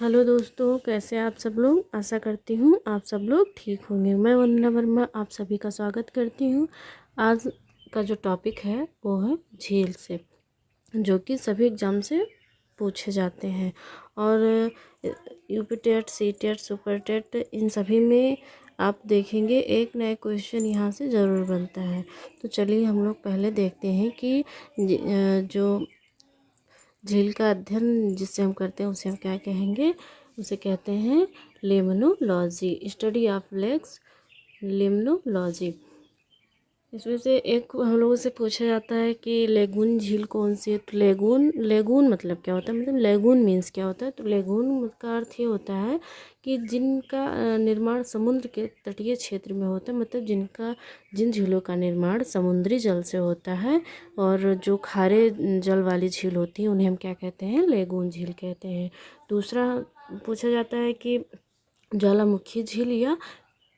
Hello दोस्तों, कैसे आप सब लोग। आशा करती हूँ आप सब लोग ठीक होंगे। मैं वंदना वर्मा आप सभी का स्वागत करती हूँ। आज का जो टॉपिक है वो है झील से, जो कि सभी एग्ज़ाम से पूछे जाते हैं। और UP TET, C TET, super TET, इन सभी में आप देखेंगे एक नया क्वेश्चन यहाँ से ज़रूर बनता है। तो चलिए हम लोग पहले देखते हैं कि जो झील का अध्ययन जिससे हम करते हैं उसे हम क्या कहेंगे। उसे कहते हैं limnology, study of lakes, limnology. इसमें से एक हम लोगों से पूछा जाता है कि लेगून झील कौन सी है। तो लेगून मतलब क्या होता है, मतलब लेगून मीन्स क्या होता है। तो लेगून का अर्थ ये होता है कि जिनका निर्माण समुद्र के तटीय क्षेत्र में होता है, मतलब जिन झीलों का निर्माण समुद्री जल से होता है। और जो खारे जल वाली झील होती है उन्हें हम क्या कहते हैं, लेगून झील कहते हैं। दूसरा पूछा जाता है कि ज्वालामुखी झील या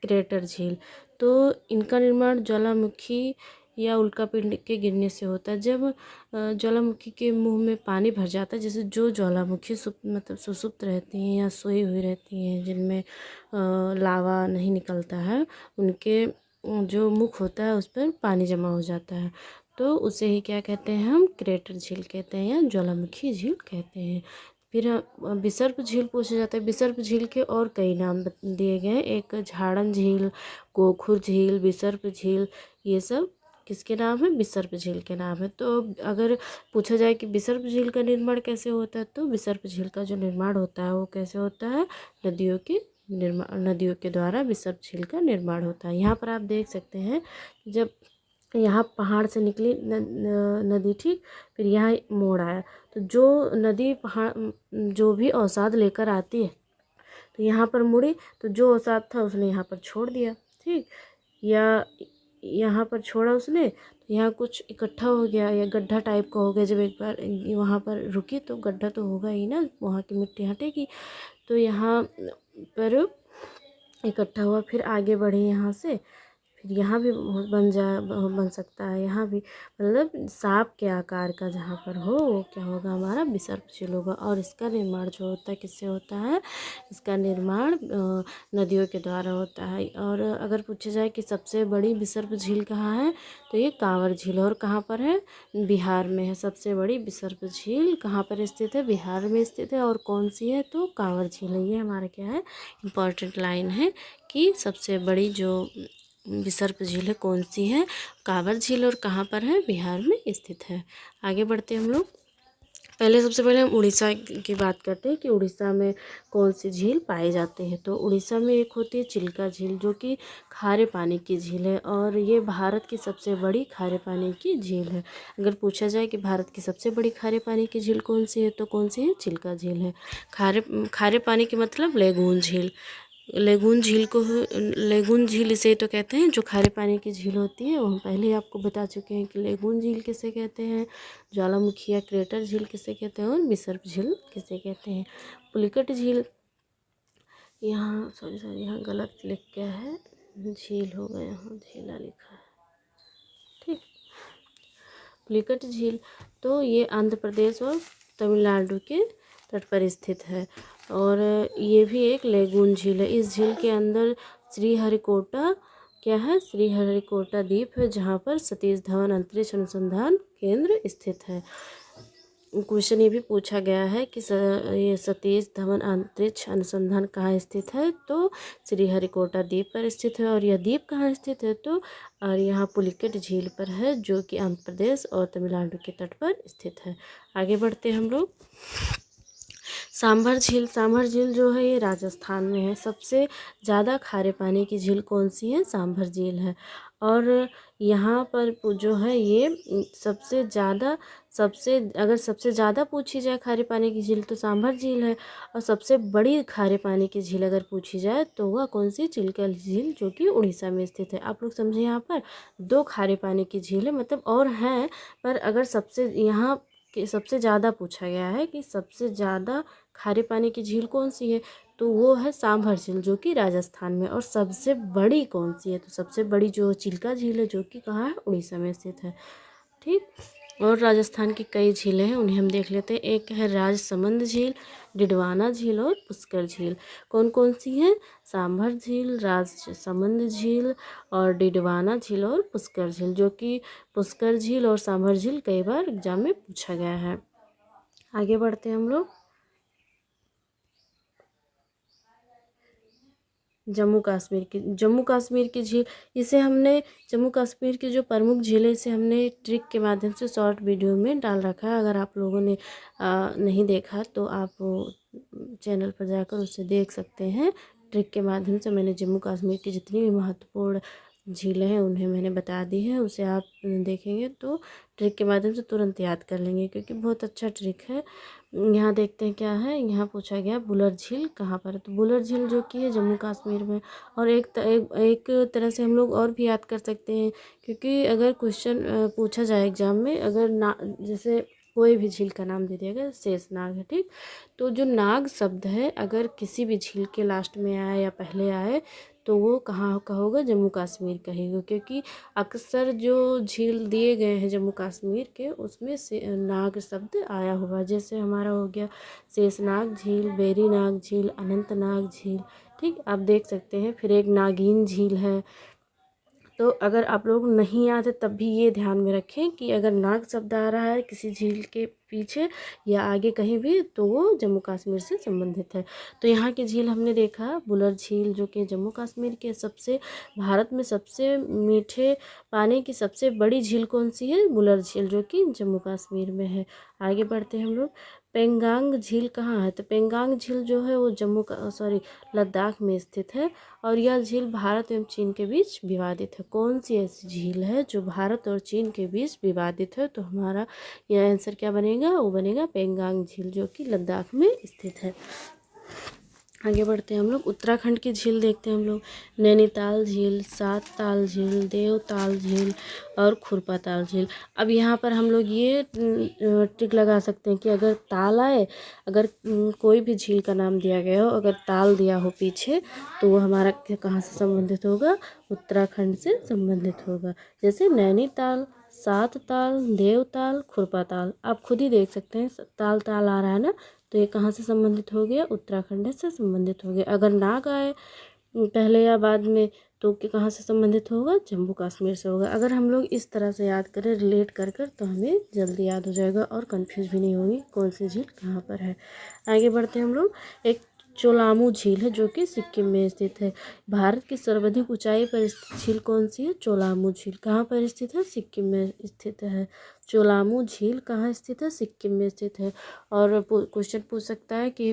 क्रेटर झील। तो इनका निर्माण ज्वालामुखी या उल्कापिंड के गिरने से होता है। जब ज्वालामुखी के मुंह में पानी भर जाता है, जैसे जो ज्वालामुखी मतलब सुसुप्त रहती हैं या सोई हुई रहती हैं, जिनमें लावा नहीं निकलता है, उनके जो मुख होता है उस पर पानी जमा हो जाता है। तो उसे ही क्या कहते हैं, हम क्रेटर झील कहते हैं या ज्वालामुखी झील कहते हैं। फिर विसर्प झील पूछा जाता है। विसर्प झील के और कई नाम दिए गए हैं। एक झाड़न झील, गोखुर झील, विसर्प झील, ये सब किसके नाम है, विसर्प झील के नाम है। तो अगर पूछा जाए कि विसर्प झील का निर्माण कैसे होता है, तो विसर्प झील का जो निर्माण होता है वो कैसे होता है, नदियों के द्वारा विसर्प झील का निर्माण होता है। यहाँ पर आप देख सकते हैं जब यहाँ पहाड़ से निकली नदी, ठीक, फिर यहाँ मोड़ आया, तो जो नदी पहाड़ जो भी अवसाद लेकर आती है तो यहाँ पर मुड़ी, तो जो अवसाद था उसने यहाँ पर छोड़ दिया, ठीक, या यहाँ पर छोड़ा उसने तो यहाँ कुछ इकट्ठा हो गया या गड्ढा टाइप का हो गया। जब एक बार वहाँ पर रुकी तो गड्ढा तो होगा ही ना, वहाँ की मिट्टी हटेगी। तो यहाँ पर इकट्ठा हुआ, फिर आगे बढ़े यहाँ से, फिर यहाँ भी बन सकता है। यहाँ भी मतलब सांप के आकार का जहाँ पर हो वो क्या होगा, हमारा विसर्प झील होगा। और इसका निर्माण जो होता है किससे होता है, इसका निर्माण नदियों के द्वारा होता है। और अगर पूछा जाए कि सबसे बड़ी विसर्प झील कहाँ है, तो ये कांवर झील। और कहाँ पर है, बिहार में है। सबसे बड़ी विसर्प झील कहाँ पर स्थित है, बिहार में स्थित है। और कौन सी है, तो कांवर झील है। ये हमारा क्या है, इम्पॉर्टेंट लाइन है कि सबसे बड़ी जो विसर्प झील है कौन सी है, कांवर झील। और कहाँ पर है, बिहार में स्थित है। आगे बढ़ते हैं हम लोग। सबसे पहले हम उड़ीसा की बात करते हैं कि उड़ीसा में कौन सी झील पाई जाती है। तो उड़ीसा में एक होती है चिल्का झील, जो कि खारे पानी की झील है। और ये भारत की सबसे बड़ी खारे पानी की झील है। अगर पूछा जाए कि भारत की सबसे बड़ी खारे पानी की झील कौन सी है, तो कौन सी है, चिल्का झील है। खारे पानी की मतलब लेगून झील। लेगून झील इसे तो कहते हैं जो खारे पानी की झील होती है। वो हम पहले ही आपको बता चुके हैं कि लेगून झील किसे कहते हैं, ज्वालामुखी या क्रेटर झील किसे कहते हैं, और विसर्प झील किसे कहते हैं। पुलिकट झील, यहाँ सॉरी यहाँ गलत लिख गया है, झील होगा, यहाँ झीला लिखा है, ठीक। पुलिकट झील, तो ये आंध्र प्रदेश और तमिलनाडु के तट पर स्थित है। और ये भी एक लेगून झील है। इस झील के अंदर श्रीहरिकोटा क्या है, श्रीहरिकोटा द्वीप है, जहाँ पर सतीश धवन अंतरिक्ष अनुसंधान केंद्र स्थित है। क्वेश्चन ये भी पूछा गया है कि ये सतीश धवन अंतरिक्ष अनुसंधान कहाँ स्थित है, तो श्रीहरिकोटा द्वीप पर स्थित है। और यह द्वीप कहाँ स्थित है, तो और यहाँ पुलिकट झील पर है, जो कि आंध्र प्रदेश और तमिलनाडु के तट पर स्थित है। आगे बढ़ते हैं हम लोग। सांभर झील जो है ये राजस्थान में है। सबसे ज़्यादा खारे पानी की झील कौन सी है, सांभर झील है। और यहाँ पर जो है ये सबसे ज़्यादा पूछी जाए खारे पानी की झील तो सांभर झील है। और सबसे बड़ी खारे पानी की झील अगर पूछी जाए तो वह कौन सी, चिल्का झील, जो कि उड़ीसा में स्थित है। आप लोग समझे, यहाँ पर 2 खारे पानी की झील है, मतलब और हैं, पर अगर सबसे ज़्यादा पूछा गया है कि सबसे ज़्यादा खारे पानी की झील कौन सी है, तो वो है सांभर झील, जो कि राजस्थान में। और सबसे बड़ी कौन सी है, तो सबसे बड़ी जो चिल्का झील है, जो कि कहाँ है, उड़ीसा में स्थित है, ठीक। और राजस्थान की कई झीलें हैं, उन्हें हम देख लेते हैं। एक है राजसमंद झील, डिडवाना झील और पुष्कर झील। कौन कौन सी हैं? सांभर झील, राजसमंद झील और डिडवाना झील और पुष्कर झील, जो कि पुष्कर झील और सांभर झील कई बार एग्जाम में पूछा गया है। आगे बढ़ते हैं हम लोग। जम्मू कश्मीर की झील, इसे हमने जम्मू कश्मीर की जो प्रमुख झीलें, इसे हमने ट्रिक के माध्यम से शॉर्ट वीडियो में डाल रखा है। अगर आप लोगों ने नहीं देखा तो आप चैनल पर जाकर उसे देख सकते हैं। ट्रिक के माध्यम से मैंने जम्मू कश्मीर की जितनी भी महत्वपूर्ण झीलें हैं उन्हें मैंने बता दी है। उसे आप देखेंगे तो ट्रिक के माध्यम से तुरंत याद कर लेंगे, क्योंकि बहुत अच्छा ट्रिक है। यहाँ देखते हैं क्या है। यहाँ पूछा गया बुलर झील कहाँ पर है, तो बुलर झील जो कि है जम्मू कश्मीर में। और एक तरह से हम लोग और भी याद कर सकते हैं, क्योंकि अगर क्वेश्चन पूछा जाए एग्जाम में, अगर ना जैसे कोई भी झील का नाम दे दिया गया, शेषनाग है, ठीक, तो जो नाग शब्द है अगर किसी भी झील के लास्ट में आए या पहले आए तो वो कहाँ का होगा? जम्मू कश्मीर का ही होगा, क्योंकि अक्सर जो झील दिए गए हैं जम्मू कश्मीर के उसमें से नाग शब्द आया हुआ। जैसे हमारा हो गया शेषनाग झील, वेरीनाग झील, अनंतनाग झील, ठीक, आप देख सकते हैं। फिर एक नागिन झील है। तो अगर आप लोग नहीं याद है तब भी ये ध्यान में रखें कि अगर नाग शब्द आ रहा है किसी झील के पीछे या आगे कहीं भी तो वो जम्मू कश्मीर से संबंधित है। तो यहाँ की झील हमने देखा बुलर झील, जो कि जम्मू कश्मीर के सबसे भारत में सबसे मीठे पानी की सबसे बड़ी झील कौन सी है? बुलर झील, जो कि जम्मू कश्मीर में है। आगे बढ़ते हैं हम लोग। पेंगांग झील कहाँ है? तो पेंगांग झील जो है वो लद्दाख में स्थित है। और यह झील भारत एवं चीन के बीच विवादित है। कौन सी ऐसी झील है जो भारत और चीन के बीच विवादित है? तो हमारा यह आंसर क्या बनेगा? वो बनेगा पेंगांग झील, जो कि लद्दाख में स्थित है। आगे बढ़ते हैं हम लोग। उत्तराखंड की झील देखते हैं हम लोग। नैनीताल झील, सात ताल झील, देवताल झील और खुरपा ताल झील। अब यहाँ पर हम लोग ये ट्रिक लगा सकते हैं कि अगर ताल आए, अगर कोई भी झील का नाम दिया गया हो, अगर ताल दिया हो पीछे, तो वो हमारा कहाँ से संबंधित होगा? उत्तराखंड से संबंधित होगा। जैसे नैनीताल, सात ताल, देवताल, खुरपा ताल, आप खुद ही देख सकते हैं ताल ताल आ रहा है ना, तो ये कहाँ से संबंधित हो गया? उत्तराखंड से संबंधित हो गया। अगर नाग आए पहले या बाद में तो कहाँ से संबंधित होगा? जम्मू कश्मीर से होगा। अगर हम लोग इस तरह से याद करें रिलेट कर कर तो हमें जल्दी याद हो जाएगा और कंफ्यूज भी नहीं होगी कौन सी झील कहाँ पर है। आगे बढ़ते हैं हम लोग। एक चोलामू झील है जो कि सिक्किम में स्थित है। भारत की सर्वाधिक ऊंचाई पर स्थित झील कौन सी है? चोलामू झील। कहाँ पर स्थित है? सिक्किम में स्थित है। चोलामू झील कहाँ स्थित है? सिक्किम में स्थित है। और क्वेश्चन पूछ सकता है कि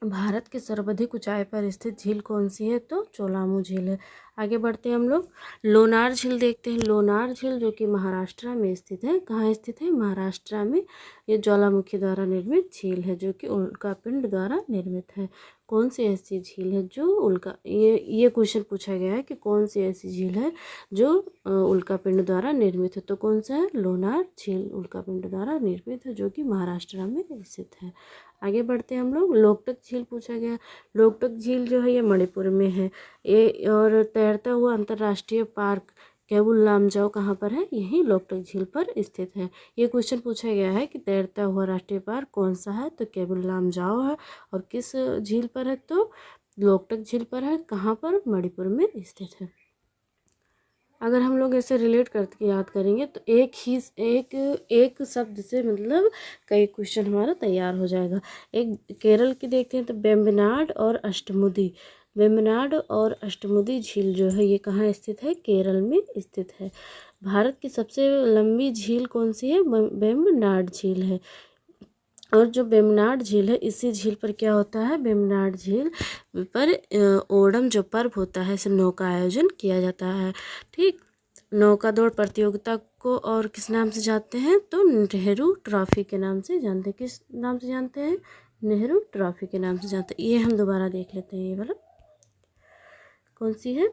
भारत की सर्वाधिक ऊंचाई पर स्थित झील कौन सी है? तो चोलामू झील है। आगे बढ़ते हैं हम लोग। लोनार झील देखते हैं। लोनार झील जो कि महाराष्ट्र में स्थित है। कहाँ स्थित है? महाराष्ट्र में। ये ज्वालामुखी द्वारा निर्मित झील है जो कि उल्का पिंड द्वारा निर्मित है। कौन सी ऐसी झील है जो ये क्वेश्चन पूछा गया है कि कौन सी ऐसी झील है जो उल्का पिंड द्वारा निर्मित है? तो कौन सा है? लोनार झील उल्का पिंड द्वारा निर्मित है, जो कि महाराष्ट्र में स्थित है। आगे बढ़ते हैं हम लोग। लोकटक झील पूछा गया। लोकटक झील जो है ये मणिपुर में है। ये और तैरता हुआ अंतर्राष्ट्रीय पार्क केबुल लामजाओ कहाँ पर है? यही लोकटक झील पर स्थित है। ये क्वेश्चन पूछा गया है कि तैरता हुआ राष्ट्रीय पार्क कौन सा है? तो केबुल लामजाओ है। और किस झील पर है? तो लोकटक झील पर है। कहाँ पर? मणिपुर में स्थित है। अगर हम लोग ऐसे रिलेट करके याद करेंगे तो एक शब्द से मतलब कई क्वेश्चन हमारा तैयार हो जाएगा। एक केरल की देखते हैं तो वेम्बनाड और अष्टमुदी। वेम्बनाड और अष्टमुदी झील जो है ये कहाँ स्थित है? केरल में स्थित है। भारत की सबसे लंबी झील कौन सी है? वेम्बनाड झील है। और जो वेम्बनाड झील है, इसी झील पर क्या होता है? वेम्बनाड झील पर ओणम जो पर्व होता है, इसे नौका आयोजन किया जाता है। ठीक, नौका दौड़ प्रतियोगिता को और किस नाम से जानते हैं? तो नेहरू ट्रॉफी के नाम से जानते हैं। किस नाम से जानते हैं? नेहरू ट्रॉफी के नाम से जानते हैं। ये हम दोबारा देख लेते हैं। ये वाला कौन सी है?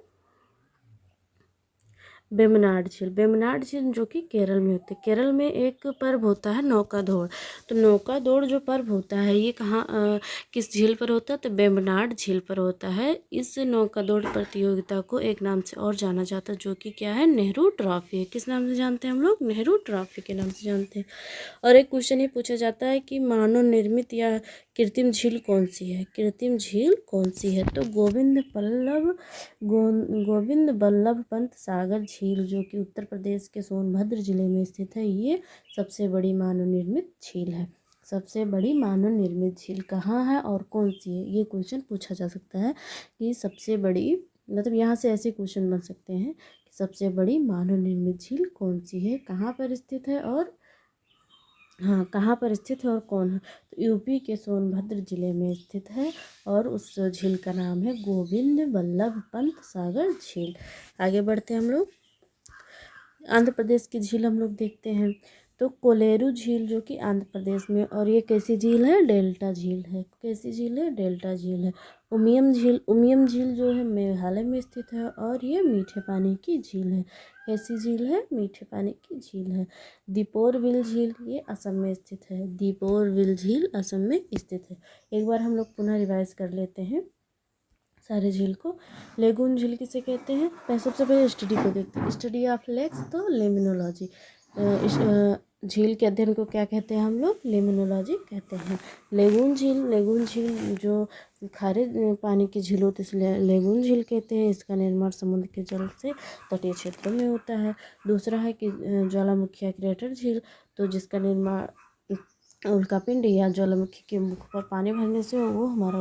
वेम्बनाड झील। वेम्बनाड झील जो कि केरल में होती है। केरल में एक पर्व होता है नौका दौड़। तो नौका दौड़ जो पर्व होता है ये कहाँ किस झील पर होता है? तो वेम्बनाड झील पर होता है। इस नौका दौड़ प्रतियोगिता को एक नाम से और जाना जाता है, जो कि क्या है? नेहरू ट्रॉफी है। किस नाम से जानते हैं हम लोग? नेहरू ट्रॉफी के नाम से जानते हैं। और एक क्वेश्चन ये पूछा जाता है कि मानव निर्मित या कृत्रिम झील कौन सी है? कृत्रिम झील कौन सी है? तो गोविंद बल्लभ पंत सागर झील, जो कि उत्तर प्रदेश के सोनभद्र जिले में स्थित है, ये सबसे बड़ी मानव निर्मित झील है। सबसे बड़ी मानव निर्मित झील कहाँ है और कौन सी है? ये क्वेश्चन पूछा जा सकता है कि सबसे बड़ी, मतलब यहाँ से ऐसे क्वेश्चन बन सकते हैं कि सबसे बड़ी मानव निर्मित झील कौन सी है, कहाँ पर स्थित है और हाँ कहाँ पर स्थित है और कौन है? तो यूपी के सोनभद्र जिले में स्थित है और उस झील का नाम है गोविंद बल्लभ पंत सागर झील। आगे बढ़ते हैं हम लोग। आंध्र प्रदेश की झील हम लोग देखते हैं। तो कोलेरू झील जो कि आंध्र प्रदेश में, और ये कैसी झील है? डेल्टा झील है। कैसी झील है? डेल्टा झील है। उमियम झील जो है मेघालय में स्थित है और ये मीठे पानी की झील है। कैसी झील है? मीठे पानी की झील है। दीपोर बिल झील ये असम में स्थित है। दीपोर बिल झील असम में स्थित है। एक बार हम लोग पुनः रिवाइज कर लेते हैं सारे झील को। लेगून झील किसे कहते हैं? सबसे पहले स्टडी को देखते हैं। स्टडी ऑफ लेक्स, तो लेमिनोलॉजी। झील के अध्ययन को क्या कहते हैं हम लोग? लेमिनोलॉजी कहते हैं। लेगून झील जो खारे पानी की झील होती है इसलिए लेगून झील कहते हैं। इसका निर्माण समुद्र के जल से तटीय क्षेत्रों में होता है। दूसरा है कि ज्वालामुखी क्रेटर झील, तो जिसका निर्माण उल्कापिंड या ज्वालामुखी के मुख पर पानी भरने से वो हमारा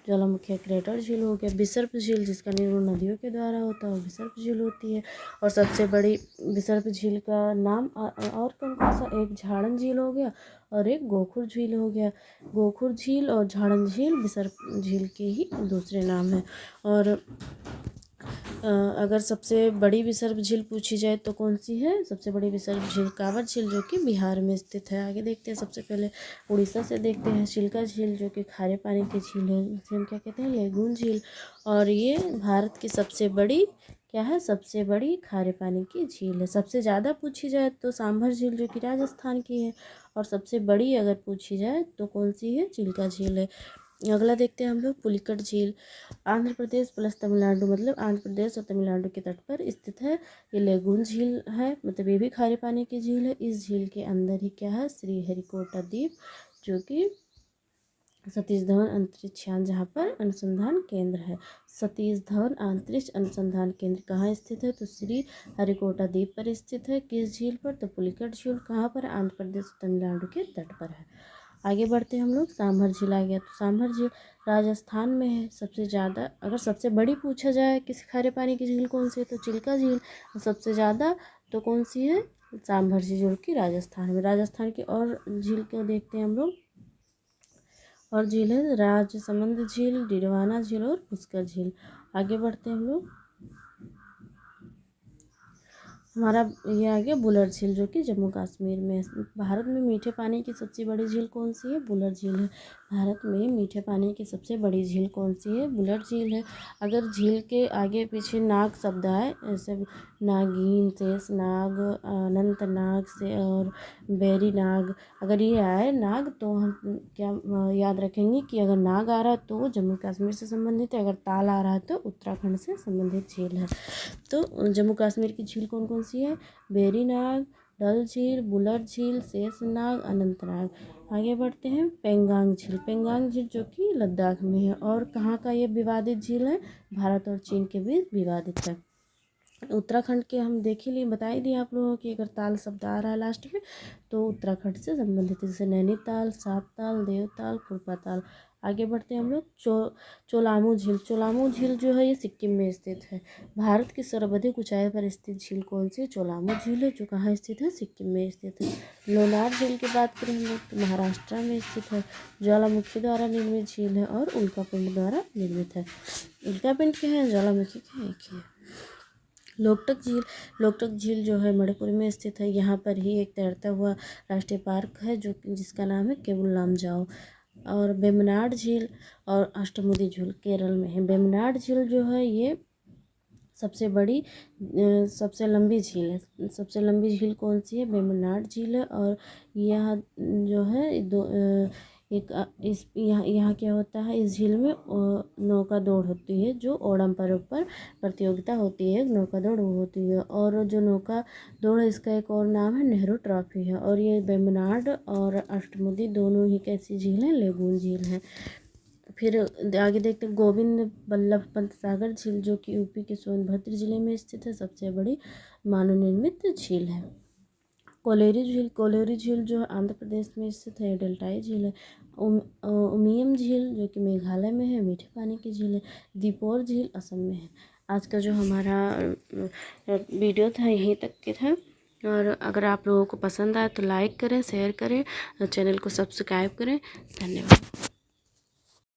ज्वालामुखी क्रेटर झील हो गया। विसर्प झील जिसका निर्माण नदियों के द्वारा होता है वो विसर्प झील होती है। और सबसे बड़ी विसर्प झील का नाम और कौन कौन सा? एक झाड़न झील हो गया और एक गोखुर झील हो गया। गोखुर झील और झाड़न झील विसर्प झील के ही दूसरे नाम हैं। और अगर सबसे बड़ी विसर्प झील पूछी जाए तो कौन सी है? सबसे बड़ी विसर्प झील कांवर झील जो कि बिहार में स्थित है। आगे देखते हैं। सबसे पहले उड़ीसा से देखते हैं। चिल्का झील जो कि खारे पानी की झील है, इसे हम क्या कहते हैं? लेगून झील। और ये भारत की सबसे बड़ी क्या है? सबसे बड़ी खारे पानी की झील है। सबसे ज़्यादा पूछी जाए तो सांभर झील जो कि राजस्थान की है। और सबसे बड़ी अगर पूछी जाए तो कौन सी है? चिल्का झील है। अगला देखते हैं हम लोग पुलिकट झील। आंध्र प्रदेश प्लस तमिलनाडु, मतलब आंध्र प्रदेश और तमिलनाडु के तट पर स्थित है। ये लेगून झील है, मतलब ये भी खारे पानी की झील है। इस झील के अंदर ही क्या है? श्रीहरिकोटा द्वीप जो कि सतीश धवन अंतरिक्ष यान जहाँ पर अनुसंधान केंद्र है। सतीश धवन अंतरिक्ष अनुसंधान केंद्र कहाँ स्थित है? तो श्रीहरिकोटा द्वीप पर स्थित है। किस झील पर? तो पुलिकट झील। कहाँ पर? आंध्र प्रदेश और तमिलनाडु के तट पर है। आगे बढ़ते हैं हम लोग। सांभर झील आ गया। तो सांभर झील राजस्थान में है। सबसे ज़्यादा अगर सबसे बड़ी पूछा जाए किसी खारे पानी की झील कौन सी है? तो चिल्का झील। और सबसे ज़्यादा तो कौन सी है? सांभर झील जो कि राजस्थान में। राजस्थान की और झील को देखते हैं हम लोग। और झील है राजसमंद झील, डिडवाना झील और पुष्कर झील। आगे बढ़ते हैं हम लोग। हमारा ये आ गया बुलर झील जो कि जम्मू कश्मीर में है। भारत में मीठे पानी की सबसे बड़ी झील कौन सी है? बुलर झील है। भारत में मीठे पानी की सबसे बड़ी झील कौन सी है? बुलर झील है। अगर झील के आगे पीछे नाग शब्द आए, ऐसे नागिन, शेष नाग, अनंत नाग से और बैरी नाग, अगर ये आए नाग तो हम क्या याद रखेंगे कि अगर नाग आ रहा है तो वो जम्मू कश्मीर से संबंधित है, अगर ताल आ रहा है तो उत्तराखंड से संबंधित झील है। तो जम्मू कश्मीर की झील कौन कौन सी है? वेरीनाग, डल झील, बुलर झील, शेषनाग, अनंतनाग। आगे बढ़ते हैं। पेंगांग झील। पेंगांग झील जो कि लद्दाख में है। और कहाँ का ये विवादित झील है? भारत और चीन के बीच विवादित है। उत्तराखंड के हम देख ही लिए, बता ही दिए आप लोगों की, अगर ताल शब्द आ रहा है लास्ट में तो उत्तराखंड से संबंधित है, जैसे नैनीताल, सातताल, देवताल, फुरपाताल। आगे बढ़ते हैं हम लोग। चोलामू झील। चोलामू झील जो है ये सिक्किम में स्थित है। भारत की सर्वाधिक ऊंचाई पर स्थित झील कौन सी? चोलामू झील है, जो कहाँ स्थित है? सिक्किम में स्थित है। लोनार झील की बात करें हम लोग तो महाराष्ट्र में स्थित है। ज्वालामुखी द्वारा निर्मित झील है और उल्कापिंड द्वारा निर्मित है। उल्कापिंड क्या है? ज्वालामुखी क्या है? एक ही है। लोकटक झील जो है मणिपुर में स्थित है। यहाँ पर ही एक तैरता हुआ राष्ट्रीय पार्क है जो जिसका नाम है केबुल लामजाओ। और वेम्बनाड झील और अष्टमुदी झील केरल में है। वेम्बनाड झील जो है ये सबसे बड़ी सबसे लंबी झील है। सबसे लंबी झील कौन सी है? वेम्बनाड झील है। और यह जो है इस यहाँ क्या होता है, इस झील में नौका दौड़ होती है, जो ओणम पर्व पर प्रतियोगिता होती है, नौका दौड़ वो होती है। और जो नौका दौड़ है, इसका एक और नाम है नेहरू ट्रॉफी है। और ये वेम्बनाड और अष्टमुदी दोनों ही कैसी झील हैं? लेगून झील हैं। फिर आगे देखते हैं गोविंद बल्लभ पंत सागर झील, जो कि यूपी के सोनभद्र जिले में स्थित है, सबसे बड़ी मानव निर्मित झील है। कोलेरी झील जो आंध्र प्रदेश में स्थित है, डेल्टाई झील है। उमियम झील जो कि मेघालय में है, मीठे पानी की झील है। दीपोर झील असम में है। आज का जो हमारा वीडियो था यहीं तक के था। और अगर आप लोगों को पसंद आए तो लाइक करें, शेयर करें, चैनल को सब्सक्राइब करें। धन्यवाद।